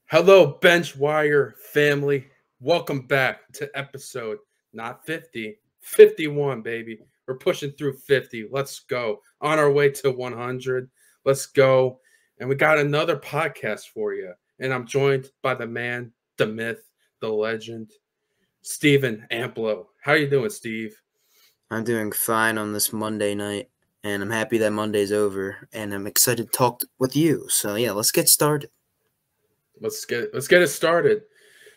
Hello, BenchWire family. Welcome back to episode not 50, 51, baby. We're pushing through 50. Let's go. On our way to 100. Let's go. And we got another podcast for you. And I'm joined by the man, the myth, the legend, Steven Amplo. How you doing, Steve? I'm doing fine on this Monday night, and I'm happy that Monday's over, and I'm excited to talk with you. So yeah, let's get started. Let's get it started.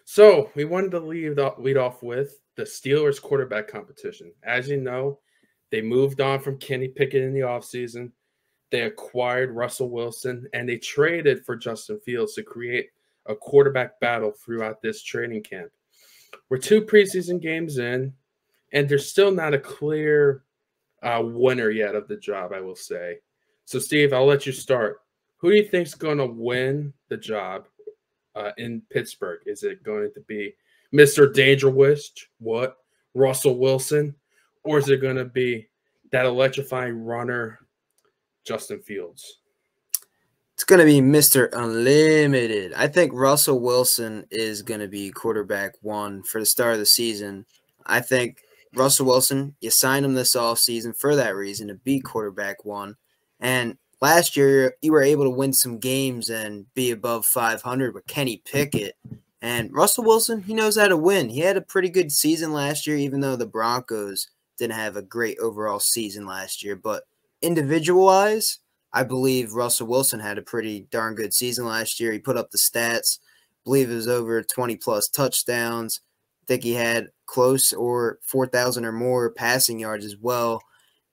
So we wanted to lead off with the Steelers quarterback competition. As you know, they moved on from Kenny Pickett in the offseason. They acquired Russell Wilson and they traded for Justin Fields to create a quarterback battle throughout this training camp. We're two preseason games in, and there's still not a clear winner yet of the job, I will say. So, Steve, I'll let you start. Who do you think's going to win the job in Pittsburgh? Is it going to be Mr. Danger Wish, Russell Wilson, or is it going to be that electrifying runner, Justin Fields? It's going to be Mr. Unlimited. I think Russell Wilson is going to be quarterback one for the start of the season. I think Russell Wilson, you signed him this offseason for that reason, to be quarterback one. And last year, you were able to win some games and be above 500 with Kenny Pickett. And Russell Wilson, he knows how to win. He had a pretty good season last year, even though the Broncos didn't have a great overall season last year. But individual-wise, I believe Russell Wilson had a pretty darn good season last year. He put up the stats. I believe it was over 20-plus touchdowns. I think he had close or 4,000 or more passing yards as well.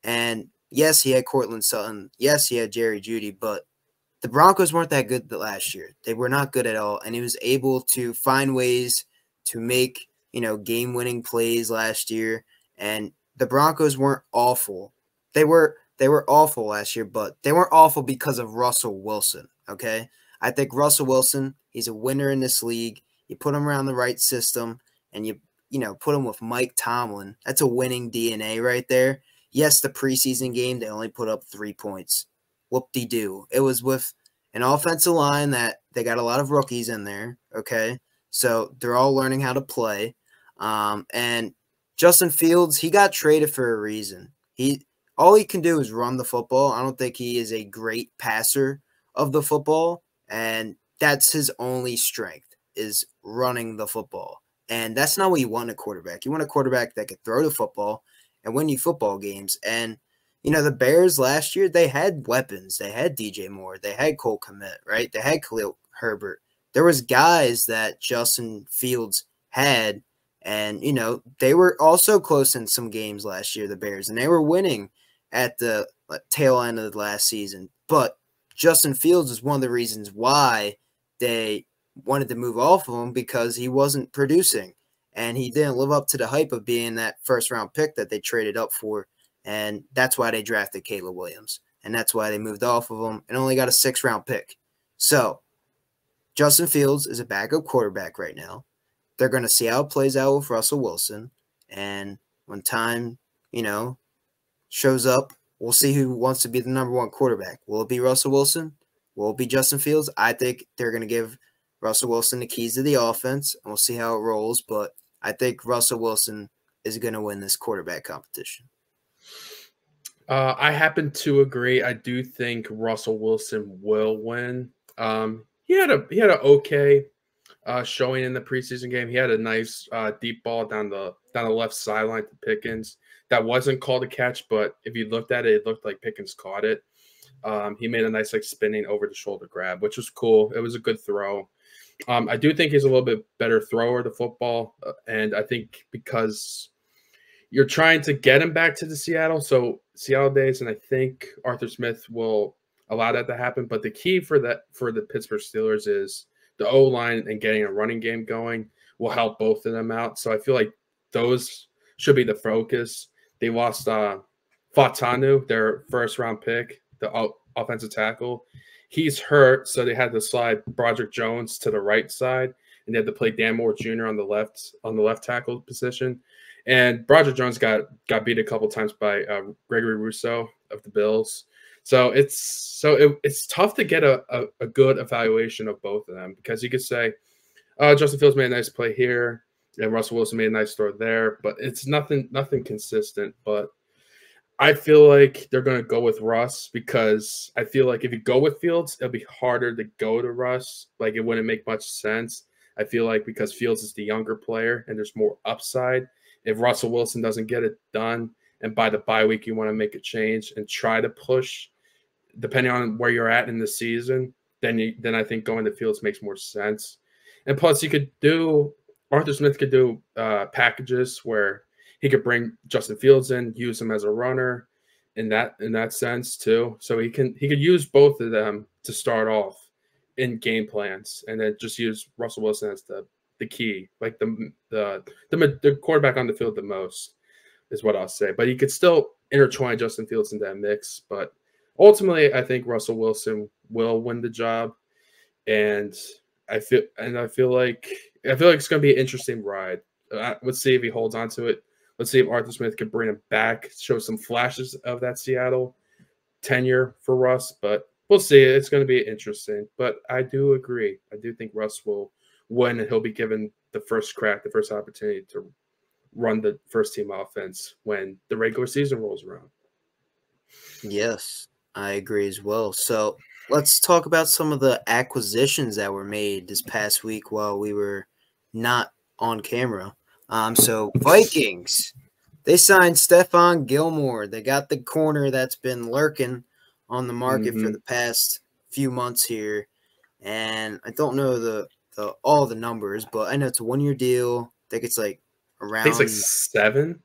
And yes, he had Cortland Sutton. Yes, he had Jerry Jeudy, but the Broncos weren't that good last year. They were not good at all, and he was able to find ways to make, game-winning plays last year. And the Broncos weren't awful. They were awful last year, but they weren't awful because of Russell Wilson, okay? I think Russell Wilson, he's a winner in this league. You put him around the right system, and you put him with Mike Tomlin. That's a winning DNA right there. Yes, the preseason game, they only put up 3 points. Whoop-de-doo. It was with an offensive line that they got a lot of rookies in there, okay? So they're all learning how to play. And Justin Fields, he got traded for a reason. All he can do is run the football. I don't think he is a great passer of the football, and that's his only strength, is running the football. And that's not what you want in a quarterback. You want a quarterback that can throw the football and win you football games. And, the Bears last year, they had weapons. They had DJ Moore. They had Cole Kmet, right? They had Khalil Herbert. There was guys that Justin Fields had, and, they were also close in some games last year, the Bears, and they were winning at the tail end of the last season. But Justin Fields is one of the reasons why they wanted to move off of him, because he wasn't producing, and he didn't live up to the hype of being that first-round pick that they traded up for, and that's why they drafted Caleb Williams, and that's why they moved off of him and only got a 6th-round pick. So Justin Fields is a backup quarterback right now. They're going to see how it plays out with Russell Wilson, and when time, shows up, we'll see who wants to be the number one quarterback. Will it be Russell Wilson? Will it be Justin Fields? I think they're going to give Russell Wilson the keys to the offense, and we'll see how it rolls. But I think Russell Wilson is going to win this quarterback competition. I happen to agree. I do think Russell Wilson will win. He had an okay showing in the preseason game. He had a nice deep ball down the left sideline to Pickens. That wasn't called a catch, but if you looked at it, it looked like Pickens caught it. He made a nice spinning over the shoulder grab, which was cool. It was a good throw. I do think he's a little bit better thrower of the football, and I think because you're trying to get him back to the Seattle days, and I think Arthur Smith will allow that to happen. But the key for the Pittsburgh Steelers is the O-line, and getting a running game going will help both of them out. So I feel like those should be the focus. They lost Fatanu, their first-round pick, the offensive tackle. He's hurt, so they had to slide Broderick Jones to the right side, and they had to play Dan Moore Jr. on the left tackle position. And Broderick Jones got beat a couple times by Gregory Rousseau of the Bills. it's tough to get a good evaluation of both of them, because you could say, Justin Fields made a nice play here and Russell Wilson made a nice throw there, but it's nothing consistent. But I feel like they're going to go with Russ, because I feel like if you go with Fields, it'll be harder to go to Russ. Like, it wouldn't make much sense. I feel like because Fields is the younger player and there's more upside, if Russell Wilson doesn't get it done and by the bye week you want to make a change and try to push, depending on where you're at in the season, then I think going to Fields makes more sense. And plus, Arthur Smith could do packages where he could bring Justin Fields in, use him as a runner in that sense too. So he could use both of them to start off in game plans, and then just use Russell Wilson as the key, like the quarterback on the field the most, is what I'll say. But he could still intertwine Justin Fields in that mix. But ultimately, I think Russell Wilson will win the job, and I feel like it's going to be an interesting ride. Let's see if he holds on to it. Let's see if Arthur Smith can bring him back, show some flashes of that Seattle tenure for Russ. But we'll see. It's going to be interesting. But I do agree. I do think Russ will win, and he'll be given the first crack, the first opportunity to run the first team offense when the regular season rolls around. Yes, I agree as well. So let's talk about some of the acquisitions that were made this past week while we were not on camera. So Vikings, they signed Stephon Gilmore. They got the corner that's been lurking on the market for the past few months here. And I don't know all the numbers, but I know it's a 1-year deal. I think it's like around. I think it's like 7.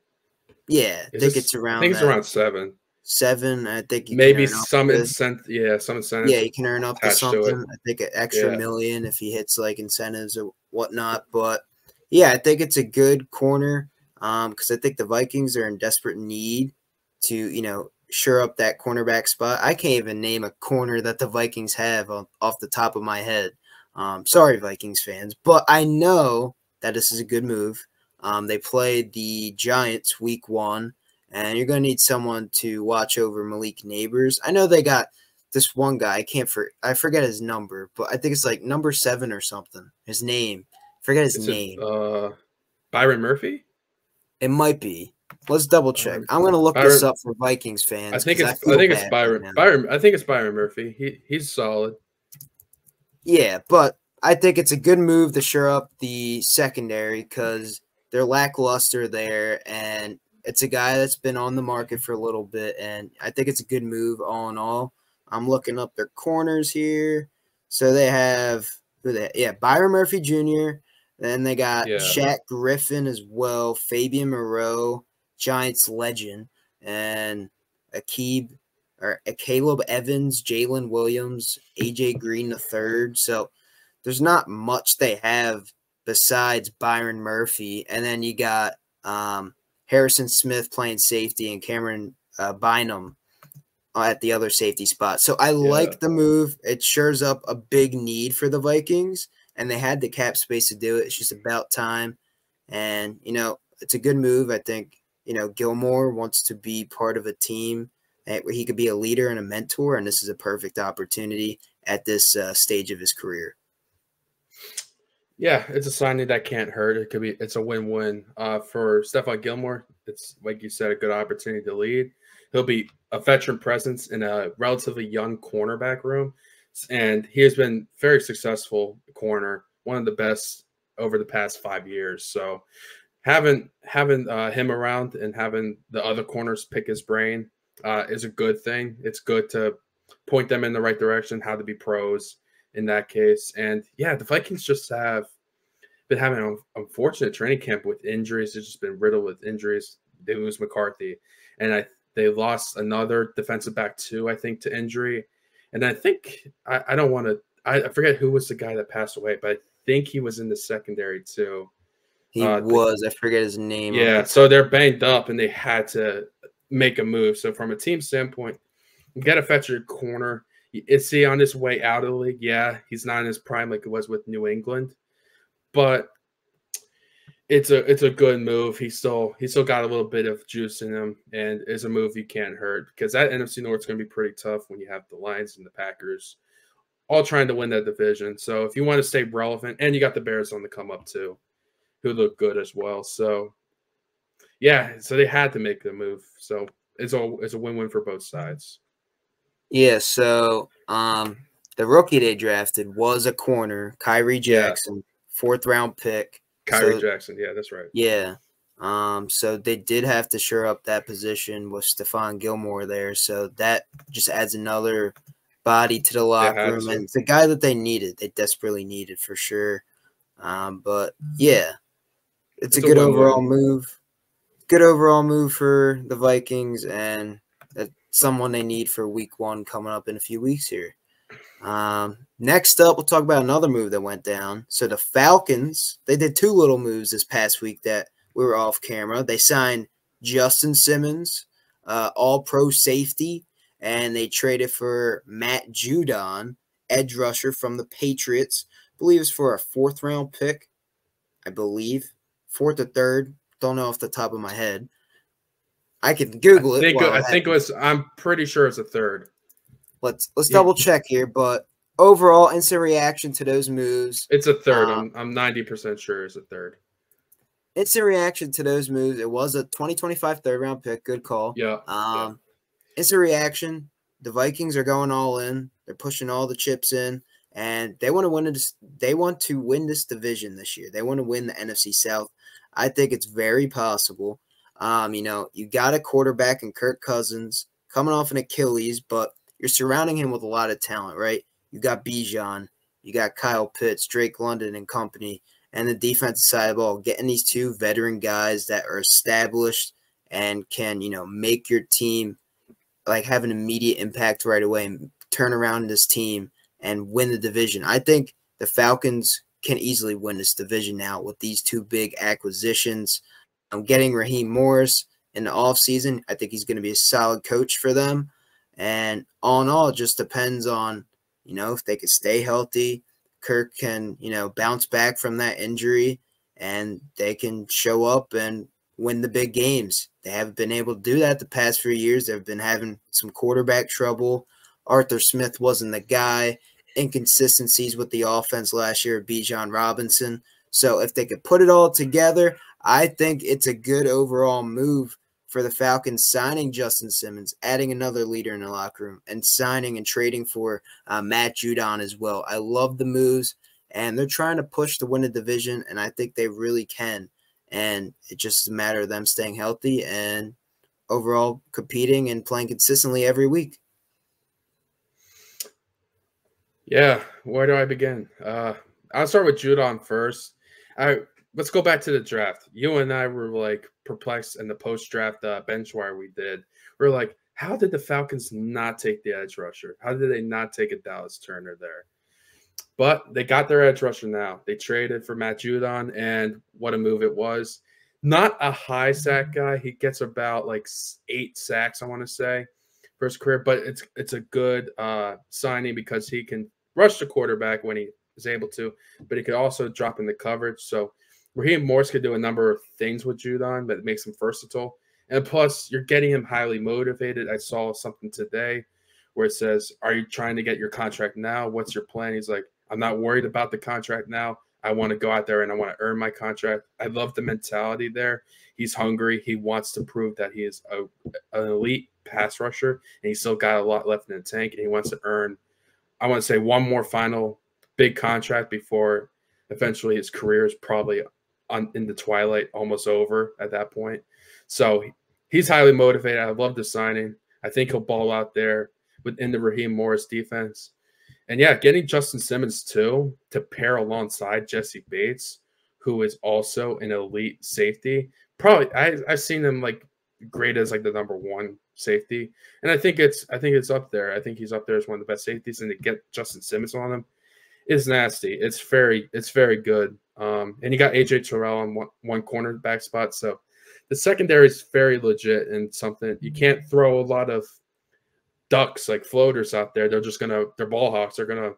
Yeah, I think it's around. I think it's around 7. 7. I think you maybe can some incentive. Yeah, some incentive. Yeah, you can earn up to something. I think an extra $1 million if he hits like incentives or whatnot. But yeah, I think it's a good corner because I think the Vikings are in desperate need to shore up that cornerback spot. I can't even name a corner that the Vikings have off the top of my head. Sorry, Vikings fans, but I know that this is a good move. They played the Giants week 1, and you're going to need someone to watch over Malik Neighbors. I know they got this one guy. I forget his number, but I think it's like number 7 or something. His name. Forget his name. Byron Murphy? It might be. Let's double check. I'm going to look this up for Vikings fans. I think it's Byron. I think it's Byron Murphy. He's solid. Yeah, but I think it's a good move to shore up the secondary because they're lackluster there, and it's a guy that's been on the market for a little bit, and I think it's a good move all in all. I'm looking up their corners here. So they have Byron Murphy Jr., then they got Shaq Griffin as well, Fabian Moreau, Giants legend, and Caleb Evans, Jalen Williams, AJ Green III. So there's not much they have besides Byron Murphy. And then you got Harrison Smith playing safety and Cameron Bynum at the other safety spot. So I like the move. It shores up a big need for the Vikings, and they had the cap space to do it. It's just about time. And, it's a good move. I think, Gilmore wants to be part of a team where he could be a leader and a mentor, and this is a perfect opportunity at this stage of his career. Yeah, it's a signing that can't hurt. It's a win-win for Stephon Gilmore. It's, like you said, a good opportunity to lead. He'll be a veteran presence in a relatively young cornerback room, and he has been very successful corner, one of the best over the past 5 years. So having him around and having the other corners pick his brain is a good thing. It's good to point them in the right direction, how to be pros in that case. And yeah, the Vikings just have been having an unfortunate training camp with injuries. They've just been riddled with injuries. They lose McCarthy, and they lost another defensive back too, I think, to injury. And I think I forget who was the guy that passed away, but I think he was in the secondary too. I forget his name. Yeah, so they're banged up and they had to make a move. So from a team standpoint, you got to fetch your corner. Is he on his way out of the league? Yeah, he's not in his prime like it was with New England. But it's a good move. He's still got a little bit of juice in him, and is a move you can't hurt because that NFC North is going to be pretty tough when you have the Lions and the Packers all trying to win that division. So if you want to stay relevant, and you got the Bears on the come up too, who look good as well. So yeah, so they had to make the move. So it's a win-win for both sides. Yeah, so the rookie they drafted was a corner, Kyrie Jackson, 4th round pick. Kyrie Jackson, yeah, that's right. Yeah. So they did have to shore up that position with Stephon Gilmore there. So that just adds another body to the locker room. And it's a guy that they needed. They desperately needed for sure. But yeah, it's a good overall move. Good overall move for the Vikings, and someone they need for week 1 coming up in a few weeks here. Next up, we'll talk about another move that went down. So the Falcons, they did 2 little moves this past week that we were off camera. They signed Justin Simmons, all-pro safety, and they traded for Matt Judon, edge rusher from the Patriots. I believe it's for a 4th round pick. I believe 4th or 3rd. Don't know off the top of my head. I can Google it. I think it was. I'm pretty sure it's a 3rd. Let's double check here, but overall instant reaction to those moves. It's a 3rd. I'm 90% sure it's a 3rd. Instant reaction to those moves. It was a 2025 3rd round pick. Good call. Yeah. Instant reaction. The Vikings are going all in. They're pushing all the chips in, and they want to win this. They want to win this division this year. They want to win the NFC South. I think it's very possible. You got a quarterback in Kirk Cousins coming off an Achilles, but you're surrounding him with a lot of talent, right? You got Bijan, you got Kyle Pitts, Drake London and company, and the defensive side of the ball, getting these 2 veteran guys that are established and can, make your team like have an immediate impact right away and turn around this team and win the division. I think the Falcons can easily win this division now with these 2 big acquisitions. I'm getting Raheem Morris in the offseason. I think he's going to be a solid coach for them. And all in all, it just depends on, if they can stay healthy. Kirk can, bounce back from that injury, and they can show up and win the big games. They haven't been able to do that the past few years. They've been having some quarterback trouble. Arthur Smith wasn't the guy. Inconsistencies with the offense last year, Bijan Robinson. So if they could put it all together, I think it's a good overall move for the Falcons, signing Justin Simmons, adding another leader in the locker room, and signing and trading for Matt Judon as well. I love the moves, and they're trying to push to win a division, and I think they really can. And it's just a matter of them staying healthy and overall competing and playing consistently every week. Yeah, where do I begin? I'll start with Judon first. Let's go back to the draft. You and I were like perplexed in the post-draft BenchWire we did. We're like, how did the Falcons not take the edge rusher? How did they not take a Dallas Turner there? But they got their edge rusher now. They traded for Matt Judon, and what a move it was. Not a high sack guy. He gets about like 8 sacks, I want to say, for his career. But it's a good signing because he can rush the quarterback when he is able to, but he could also drop in the coverage. So Raheem Morris could do a number of things with Judon, but it makes him versatile. And plus, you're getting him highly motivated. I saw something today where it says, are you trying to get your contract now? What's your plan? He's like, I'm not worried about the contract now. I want to go out there and I want to earn my contract. I love the mentality there. He's hungry. He wants to prove that he is an elite pass rusher, and he's still got a lot left in the tank, and he wants to earn, I want to say, one more final big contract before eventually his career is probably in the twilight, almost over at that point. So he's highly motivated. I love the signing. I think he'll ball out there within the Raheem Morris defense. And yeah, getting Justin Simmons too to pair alongside Jesse Bates, who is also an elite safety. Probably I've seen him like great as like the #1 safety, and I think it's up there. I think he's up there as one of the best safeties, and to get Justin Simmons on him is nasty. It's very good. And you got AJ Terrell on one cornerback spot, so the secondary is very legit and something you can't throw a lot of ducks like floaters out there. They're just their ball hawks are gonna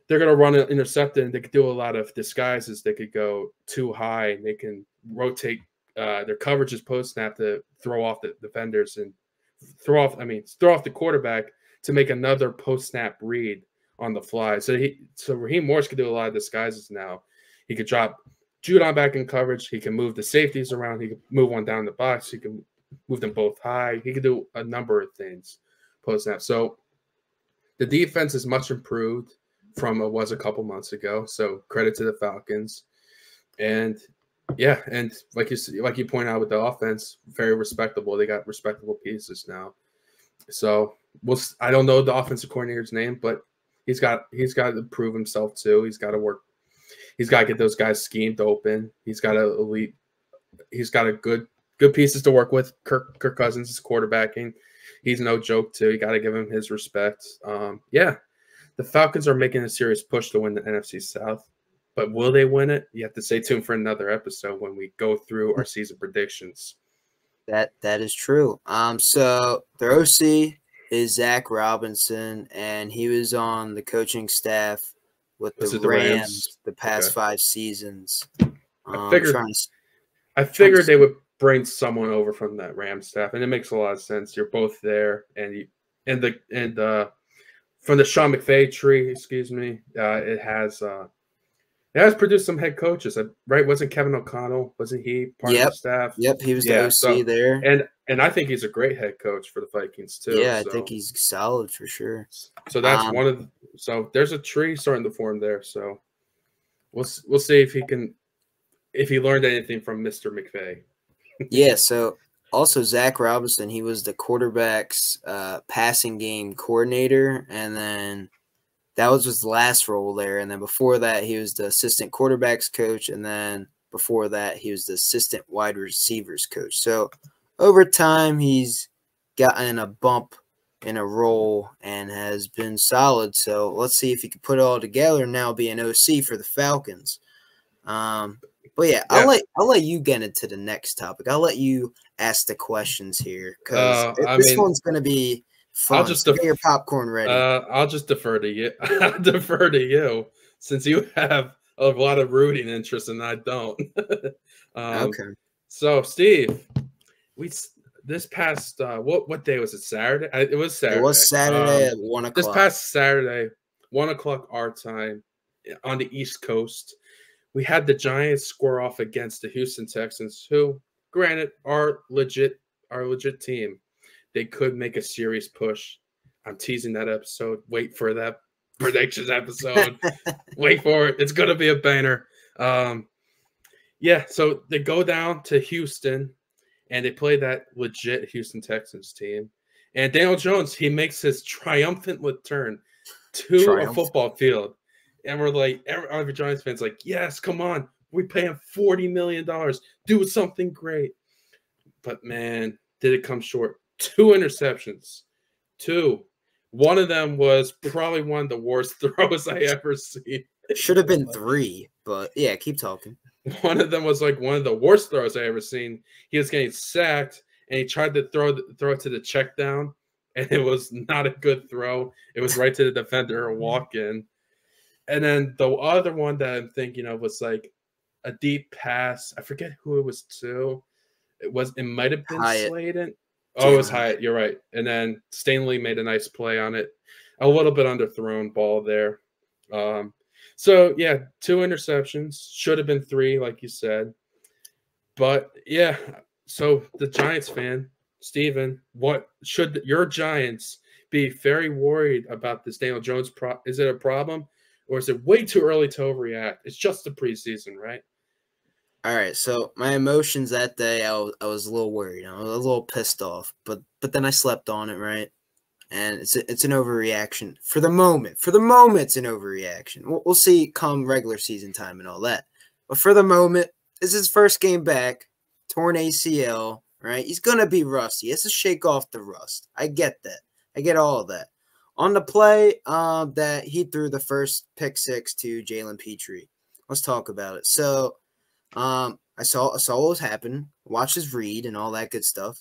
they're going to run an interceptor, and they could do a lot of disguises. They could go too high, and they can rotate their coverages post snap to throw off the defenders and throw off the quarterback to make another post snap read on the fly. So Raheem Morris could do a lot of disguises now. He could drop Judon back in coverage. He can move the safeties around. He could move one down the box. He can move them both high. He could do a number of things post snap. So the defense is much improved from it was a couple months ago. So credit to the Falcons. And yeah, and like you point out with the offense, very respectable. They got respectable pieces now. So I don't know the offensive coordinator's name, but he's got to prove himself too. He's got to work. He's got to get those guys schemed open. He's got a good pieces to work with. Kirk Cousins is quarterbacking. He's no joke too. You got to give him his respect. Yeah, the Falcons are making a serious push to win the NFC South. But will they win it? You have to stay tuned for another episode when we go through our season predictions. That is true. So their OC is Zach Robinson, and he was on the coaching staff with the Rams the past 5 seasons. I figured they would bring someone over from that Rams staff, and it makes a lot of sense. You're both there, and from the Sean McVay tree, it has produced some head coaches, right? Wasn't Kevin O'Connell? Wasn't he part of the staff? Yep, he was the OC there. And I think he's a great head coach for the Vikings too. Yeah, I think he's solid for sure. So that's so there's a tree starting to form there. So we'll see if he learned anything from Mr. McVay. Yeah. So also Zach Robinson, he was the quarterback's passing game coordinator, and then that was his last role there. And then before that, he was the assistant quarterbacks coach. And then before that, he was the assistant wide receivers coach. So over time, he's gotten a bump in a role and has been solid. So let's see if he can put it all together and now be an OC for the Falcons. But yeah, I'll let you get into the next topic. I'll let you ask the questions here because this one's going to be fun. I'll just get your popcorn ready. I'll just defer to you. I'll defer to you since you have a lot of rooting interest and I don't. Okay. So Steve, this past what day was it? Saturday? It was Saturday. It was Saturday at 1 o'clock. This past Saturday, 1 o'clock our time on the East Coast, we had the Giants square off against the Houston Texans, who, granted, are legit team. They could make a serious push. I'm teasing that episode. Wait for that predictions episode. Wait for it. It's going to be a banger. Yeah, so they go down to Houston, and they play that legit Houston Texans team. And Daniel Jones, he makes his triumphant return to a football field. And we're like, every Giants fans like, yes, come on. We pay him $40 million. Do something great. But, man, did it come short. 2 interceptions. 2. One of them was probably one of the worst throws I ever seen. Should have been 3, but yeah, keep talking. One of them was like one of the worst throws I ever seen. He was getting sacked, and he tried to throw it to the check down, and it was not a good throw. It was right to the defender, a walk-in. And then the other one that I'm thinking of was like a deep pass. I forget who it was to. It might have been Slayton. Oh, it was Hyatt. You're right. And then Stanley made a nice play on it. A little bit underthrown ball there. So, yeah, 2 interceptions. Should have been 3, like you said. But, yeah, so the Giants fan, Steven, what should your Giants be very worried about this Daniel Jones? Is it a problem, or is it way too early to overreact? It's just the preseason, right? All right, so my emotions that day, I was a little worried. I was a little pissed off, but then I slept on it, right? And it's an overreaction for the moment. For the moment, it's an overreaction. We'll see come regular season time and all that. But for the moment, it's his first game back, torn ACL, right? He's going to be rusty. He has to shake off the rust. I get that. I get all of that. On the play that he threw the first pick 6 to Jalen Petrie, let's talk about it. So I saw what was happening, watched his read and all that good stuff.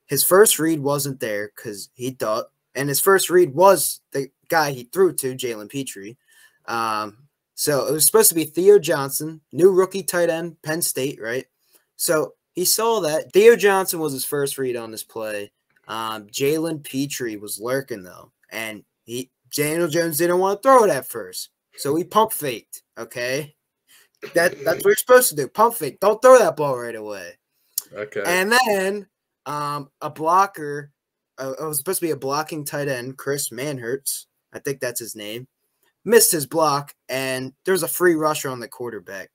His first read wasn't there because he thought, and his first read was the guy he threw to, Jalen Petrie. So it was supposed to be Theo Johnson, new rookie tight end, Penn State, right? So he saw that. Theo Johnson was his first read on this play. Jalen Petrie was lurking, though, and Daniel Jones didn't want to throw it at first. So he pump faked, okay? That's what you're supposed to do. Pump fake. Don't throw that ball right away. Okay. And then a blocker, it was supposed to be a blocking tight end, Chris Manhertz, I think that's his name, missed his block, and there was a free rusher on the quarterback.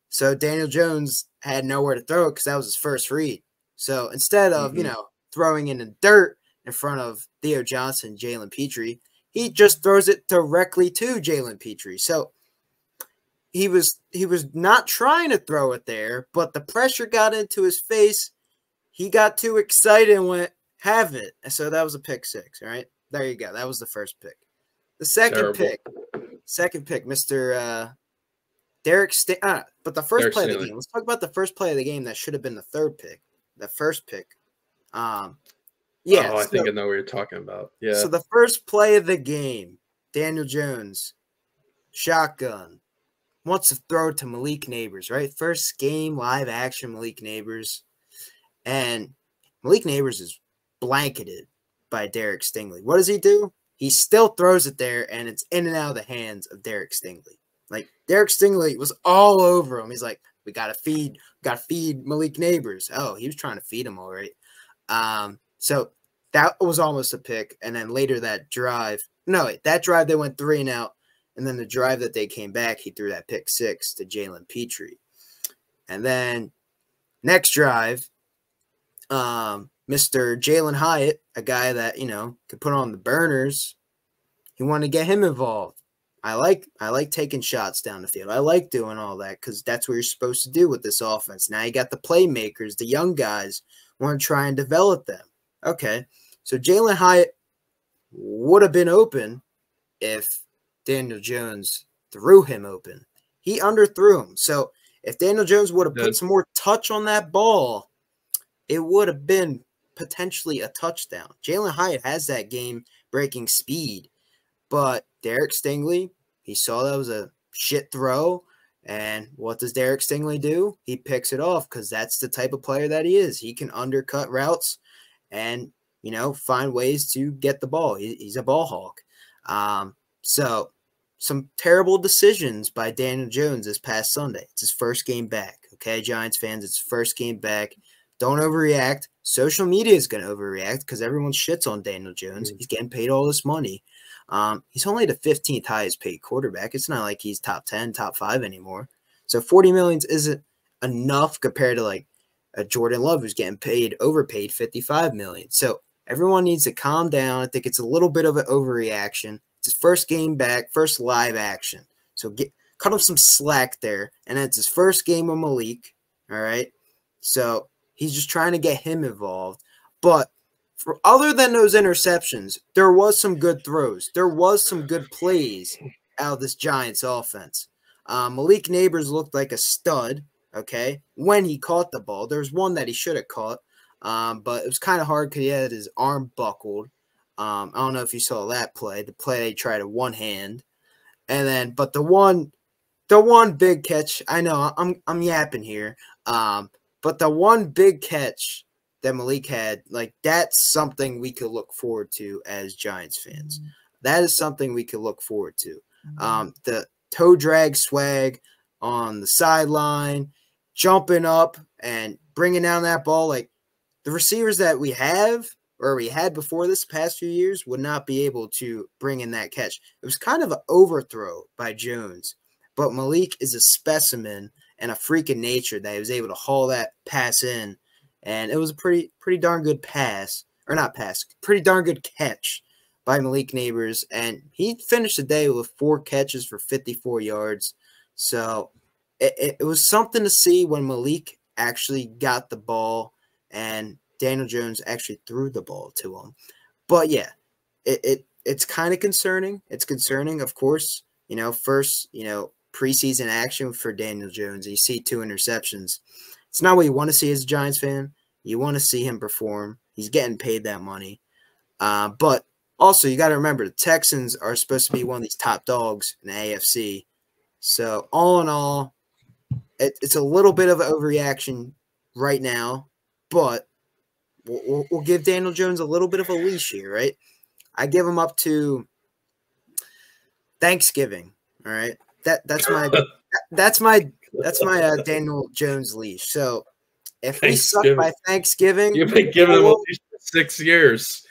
So Daniel Jones had nowhere to throw it because that was his first read. So instead of, throwing in the dirt in front of Theo Johnson, Jalen Petrie, he just throws it directly to Jalen Petrie. So he was not trying to throw it there, but the pressure got into his face. He got too excited and went, have it. And so that was a pick six, all right? There you go. That was the first pick. The second pick, Mr. Derek but the first play of the game. Let's talk about the first play of the game that should have been the third pick. The first pick. I think I know what you're talking about. Yeah. So the first play of the game, Daniel Jones, shotgun, wants to throw to Malik Neighbors, right? First game, live action, Malik Neighbors. And Malik Neighbors is blanketed by Derek Stingley. What does he do? He still throws it there, and it's in and out of the hands of Derek Stingley. Like, Derek Stingley was all over him. He's like, we got to feed Malik Neighbors. Oh, he was trying to feed him all right. So that was almost a pick. And then later that drive, they went 3 and out. And then the drive that they came back, he threw that pick six to Jalen Petrie. And then next drive, Mr. Jalen Hyatt, a guy that, could put on the burners, he wanted to get him involved. I like taking shots down the field. I like doing all that because that's what you're supposed to do with this offense. Now you got the playmakers, the young guys, want to try and develop them. Okay, so Jalen Hyatt would have been open if Daniel Jones threw him open. He underthrew him. So if Daniel Jones would have put some more touch on that ball, it would have been potentially a touchdown. Jalen Hyatt has that game-breaking speed. But Derek Stingley, he saw that was a shit throw. And what does Derek Stingley do? He picks it off because that's the type of player that he is. He can undercut routes and, find ways to get the ball. He's a ball hawk. So some terrible decisions by Daniel Jones this past Sunday. It's his first game back. Okay, Giants fans, it's his first game back. Don't overreact. Social media is going to overreact because everyone shits on Daniel Jones. He's getting paid all this money. He's only the 15th highest paid quarterback. It's not like he's top 10, top 5 anymore. So $40 million isn't enough compared to like a Jordan Love who's getting overpaid $55 million. So everyone needs to calm down. I think it's a little bit of an overreaction. It's his first game back, first live action. So cut him some slack there. And it's his first game with Malik. All right. So he's just trying to get him involved. But other than those interceptions, there was some good throws. There was some good plays out of this Giants offense. Malik Neighbors looked like a stud, okay, when he caught the ball. There was one that he should have caught, but it was kind of hard because he had his arm buckled. I don't know if you saw that play, the play they tried to one hand. And then, but the one big catch, I know I'm yapping here, but the one big catch that Malik had, like, that's something we could look forward to as Giants fans. That is something we could look forward to. The toe drag swag on the sideline, jumping up and bringing down that ball. Like, the receivers that we have or we had before this past few years would not be able to bring in that catch. It was kind of an overthrow by Jones, but Malik is a specimen and a freak of nature that he was able to haul that pass in. And it was a pretty darn good pretty darn good catch by Malik Neighbors. And he finished the day with 4 catches for 54 yards. So it was something to see when Malik actually got the ball and Daniel Jones actually threw the ball to him. But yeah, it's kind of concerning. It's concerning, of course. First, preseason action for Daniel Jones. You see 2 interceptions. It's not what you want to see as a Giants fan. You want to see him perform. He's getting paid that money. But Also, you got to remember the Texans are supposed to be one of these top dogs in the AFC. So all in all, it's a little bit of an overreaction right now, but we'll give Daniel Jones a little bit of a leash here, right? I give him up to Thanksgiving. All right, that's my Daniel Jones leash. So if we suck by Thanksgiving, you've been giving him a leash for 6 years.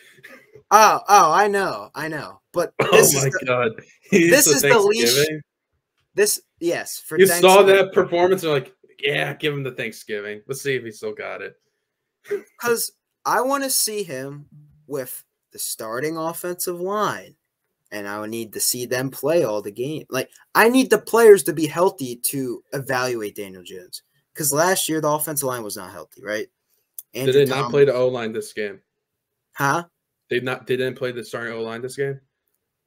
Oh, I know, but this oh my god, this is the leash. Yes, for you saw that performance, and like, yeah, give him the Thanksgiving. Let's see if he still got it. Because I want to see him with the starting offensive line, and I would need to see them play all the game. Like, I need the players to be healthy to evaluate Daniel Jones. Because last year the offensive line was not healthy, right? Did they not play the O-line this game? Huh? They didn't play the starting O-line this game?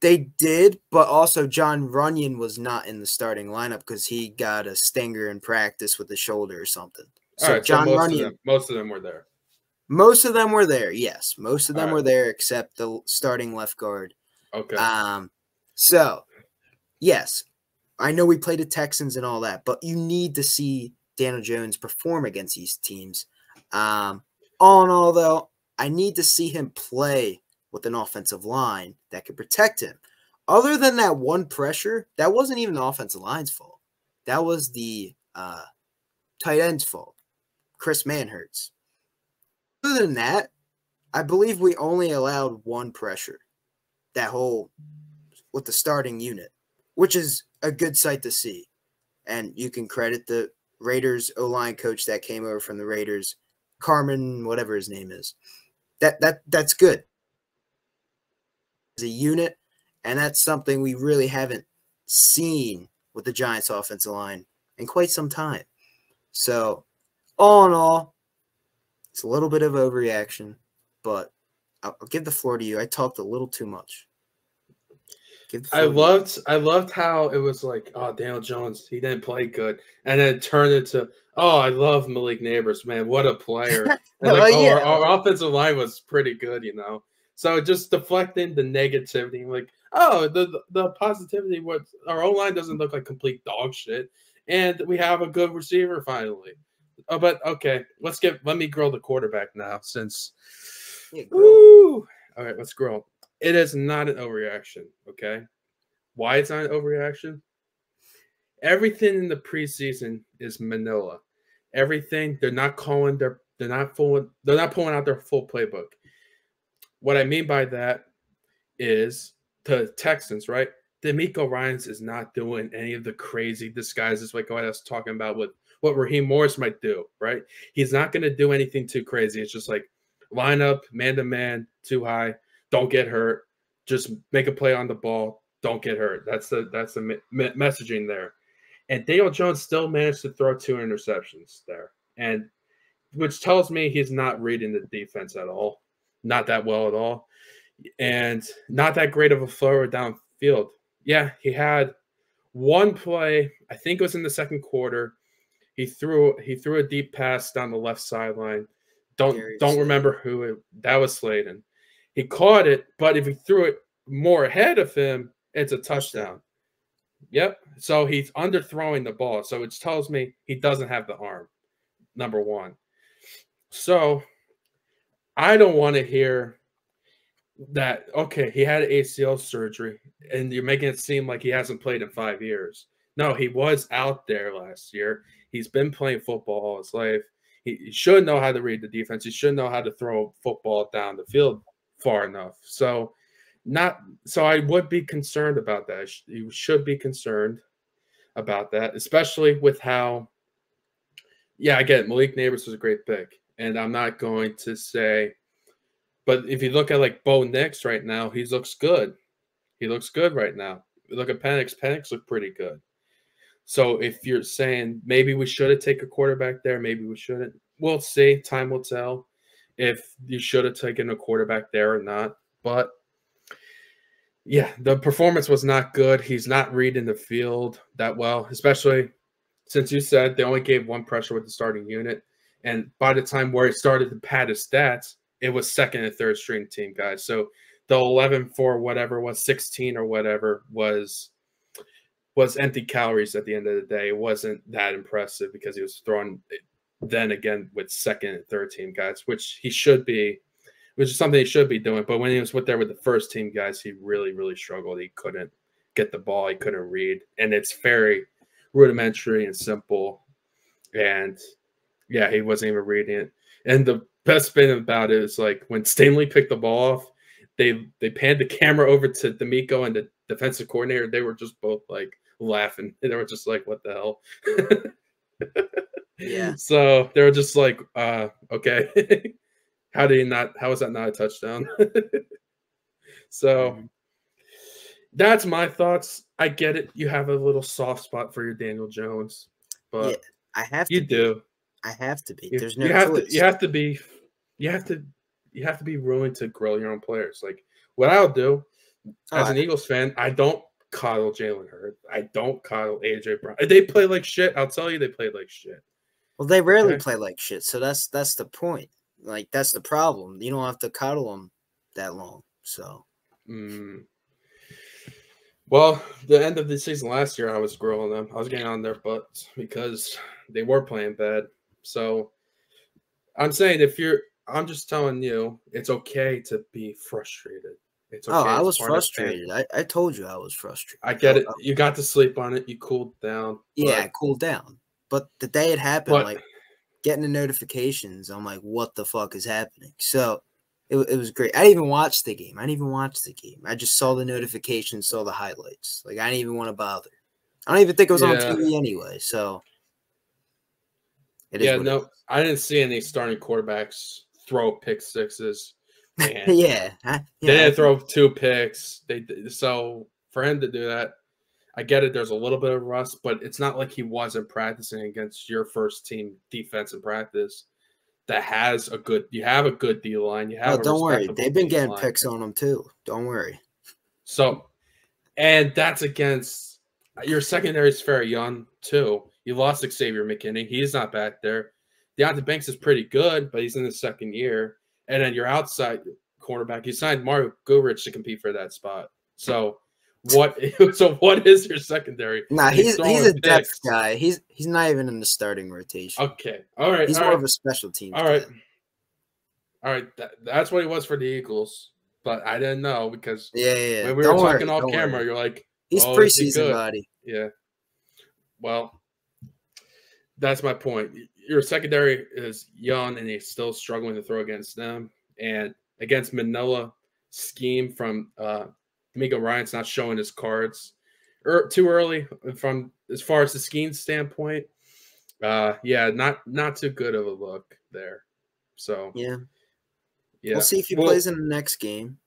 They did, but also John Runyon was not in the starting lineup because he got a stinger in practice with the shoulder or something. So John Runyon, most of them were there. Most of them were there, yes. Most of them were there except the starting left guard. Okay. So, yes, I know we played the Texans and all that, but you need to see Daniel Jones perform against these teams. All in all, though, I need to see him play with an offensive line that could protect him. Other than that one pressure, that wasn't even the offensive line's fault. That was the tight end's fault, Chris Manhertz. Other than that, I believe we only allowed one pressure, with the starting unit, which is a good sight to see. And you can credit the Raiders O-line coach that came over from the Raiders, Carmen, whatever his name is. That's good. As a unit, and that's something we really haven't seen with the Giants offensive line in quite some time. So, all in all, it's a little bit of overreaction, but I'll give the floor to you. I talked a little too much. I loved how it was like, oh, Daniel Jones, he didn't play good, and then it turned into, oh, I love Malik Neighbors, man, what a player. And like, yeah. Our offensive line was pretty good, you know. So just deflecting the negativity, like, oh, the positivity. What our own line doesn't look like complete dog shit, and we have a good receiver finally. Oh, but okay, let me grill the quarterback now since. Yeah, all right, let's grill. It is not an overreaction. Okay, why it's not an overreaction? Everything in the preseason is Manila. Everything they're not pulling out their full playbook. What I mean by that is the Texans, right? D'Amico Ryans is not doing any of the crazy disguises like what I was talking about with what Raheem Morris might do, right? He's not going to do anything too crazy. It's just like line up, man-to-man, too high, don't get hurt, just make a play on the ball, don't get hurt. That's the messaging there. And Daniel Jones still managed to throw 2 interceptions there, and which tells me he's not reading the defense at all. Not that well at all, and not that great of a thrower downfield. Yeah, he had one play, I think it was in the second quarter. He threw a deep pass down the left sideline. Don't remember who that was. Slayton. He caught it, but if he threw it more ahead of him, it's a touchdown. Yep. So he's underthrowing the ball. So it tells me he doesn't have the arm. Number one. So I don't want to hear that, okay, he had ACL surgery, and you're making it seem like he hasn't played in 5 years. No, he was out there last year. He's been playing football all his life. He should know how to read the defense. He should know how to throw football down the field far enough. So I would be concerned about that. You should be concerned about that, especially with how, yeah, I get it. Malik Neighbors was a great pick. And I'm not going to say, but if you look at like Bo Nix right now, he looks good. He looks good right now. Look at Penix. Penix look pretty good. So if you're saying maybe we should have taken a quarterback there, maybe we shouldn't, we'll see. Time will tell if you should have taken a quarterback there or not. But yeah, the performance was not good. He's not reading the field that well, especially since you said they only gave one pressure with the starting unit. And by the time where he started to pad his stats, it was second and third string team guys. So the 11 for whatever was 16 or whatever was empty calories at the end of the day. It wasn't that impressive because he was throwing then again with second and third team guys, which is something he should be doing. But when he was with the first team guys, he really, really struggled. He couldn't get the ball. He couldn't read. And it's very rudimentary and simple. And yeah, he wasn't even reading it. And the best thing about it is like when Stanley picked the ball off, they panned the camera over to D'Amico and the defensive coordinator. They were just both like laughing. And they were just like, what the hell? Yeah. So they were just like, okay. How is that not a touchdown? So that's my thoughts. I get it. You have a little soft spot for your Daniel Jones, but yeah, I have to. You do. I have to be. There's no choice. You have to be willing to grill your own players. Like what I'll do as an Eagles fan, I don't coddle Jalen Hurts. I don't coddle AJ Brown. They play like shit. I'll tell you, they play like shit. Well, they rarely play like shit, so that's the point. Like that's the problem. You don't have to coddle them that long. So. Well, the end of the season last year, I was grilling them. I was getting on their butts because they were playing bad. So I'm saying I'm just telling you, it's okay to be frustrated. It's okay. I was frustrated. I told you I was frustrated. I get it. You got to sleep on it. You cooled down. Yeah, I cooled down. But the day it happened, like getting the notifications, I'm like, what the fuck is happening? So it was great. I didn't even watch the game. I just saw the notifications, saw the highlights. Like I didn't even want to bother. I don't even think it was on TV anyway. So I didn't see any starting quarterbacks throw pick sixes. They didn't throw 2 picks. So for him to do that, I get it. There's a little bit of rust, but it's not like he wasn't practicing against your first team defense in practice. That has you have a good D line. You have don't worry. They've been getting picks on them too. Don't worry. So, and that's against your secondary is very young too. You lost Xavier McKinney. He's not back there. Deonte Banks is pretty good, but he's in his second year. And then your outside cornerback, you signed Mario Goodrich to compete for that spot. So what is your secondary? Nah, he's a depth guy. He's not even in the starting rotation. Okay. All right. He's more of a special team. All right. All right. That's what he was for the Eagles. But I didn't know because when we were talking off camera, you're like, he's preseason body. Yeah. Well, that's my point. Your secondary is young and he's still struggling to throw against them. And against Manila scheme from D'Amico Ryan's not showing his cards too early from as far as the scheme standpoint. Not too good of a look there. So yeah. We'll see if he plays in the next game.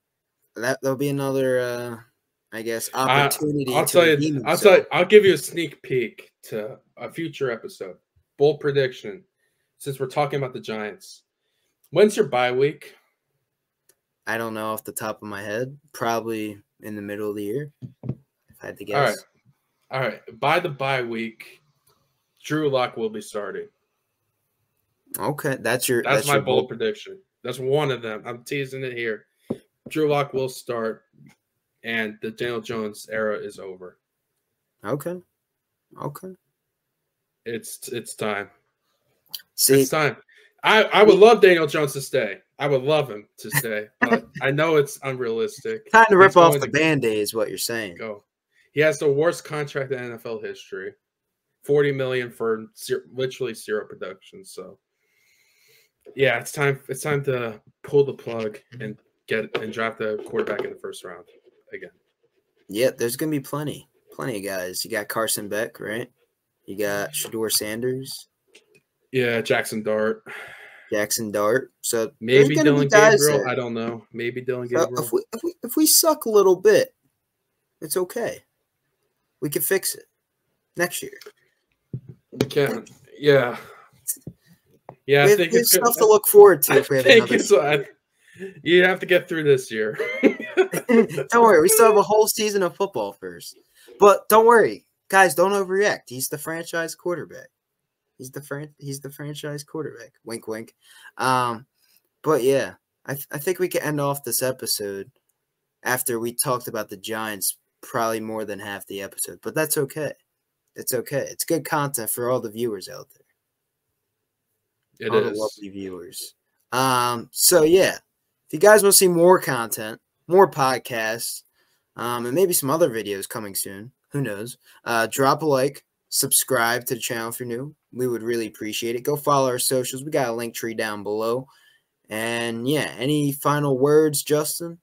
There'll be another, I guess, opportunity. I'll give you a sneak peek to a future episode. Bold prediction. Since we're talking about the Giants, when's your bye week? I don't know off the top of my head. Probably in the middle of the year, if I had to guess. All right. By the bye week, Drew Lock will be starting. Okay, that's my bold prediction. That's one of them. I'm teasing it here. Drew Lock will start, and the Daniel Jones era is over. Okay. It's time. It's time. I would love Daniel Jones to stay. I would love him to stay, but I know it's unrealistic. Time to rip off the Band-Aid is what you're saying. He has the worst contract in NFL history. $40 million for literally zero production. So, yeah, it's time to pull the plug and draft a quarterback in the first round again. Yeah, there's gonna be plenty of guys. You got Carson Beck, right? You got Shedeur Sanders. Yeah, Jackson Dart. So maybe Dylan Gabriel. I don't know. Maybe Dylan Gabriel. So if we suck a little bit, it's okay. We can fix it next year. We can. Yeah. Yeah, I think it's stuff to look forward to. If we have another you have to get through this year. Don't worry, we still have a whole season of football first. But don't worry, guys. Don't overreact. He's the franchise quarterback. He's the franchise quarterback. Wink, wink. But yeah, I think we can end off this episode after we talked about the Giants probably more than half the episode. But that's okay. It's okay. It's good content for all the viewers out there. It all is. the lovely viewers. So yeah, if you guys want to see more content, more podcasts, and maybe some other videos coming soon, who knows? Drop a like, subscribe to the channel if you're new. We would really appreciate it. Go follow our socials. We got a link tree down below. And yeah, any final words, Justin?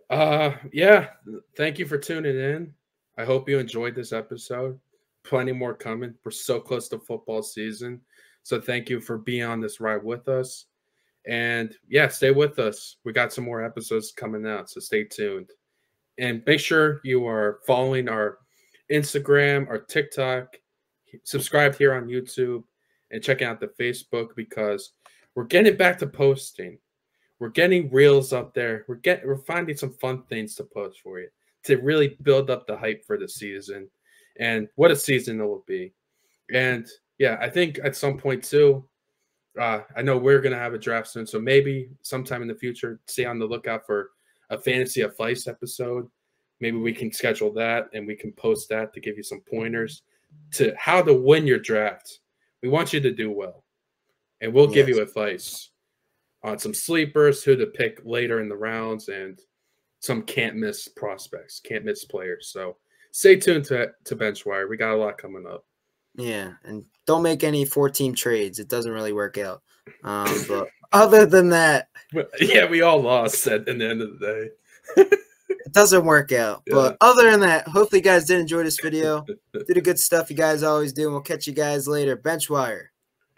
Yeah. Thank you for tuning in. I hope you enjoyed this episode. Plenty more coming. We're so close to football season. So thank you for being on this ride with us. And yeah, stay with us. We got some more episodes coming out, so stay tuned. And make sure you are following our Instagram, our TikTok, subscribe here on YouTube, and checking out the Facebook because we're getting back to posting. We're getting reels up there. We're finding some fun things to post for you to really build up the hype for the season and what a season it will be. And yeah, I think at some point too, I know we're going to have a draft soon, so maybe sometime in the future, stay on the lookout for a Fantasy Advice episode. Maybe we can schedule that and we can post that to give you some pointers to how to win your draft. We want you to do well, and we'll give you advice on some sleepers, who to pick later in the rounds, and some can't miss prospects, can't miss players. So stay tuned to BenchWire. We got a lot coming up. Yeah, and don't make any 4-team trades. It doesn't really work out. But other than that, yeah, we all lost at the end of the day. It doesn't work out. Yeah. But other than that, hopefully you guys did enjoy this video. Do the good stuff you guys always do, and we'll catch you guys later. BenchWire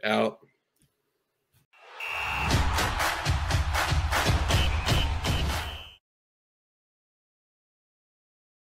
out.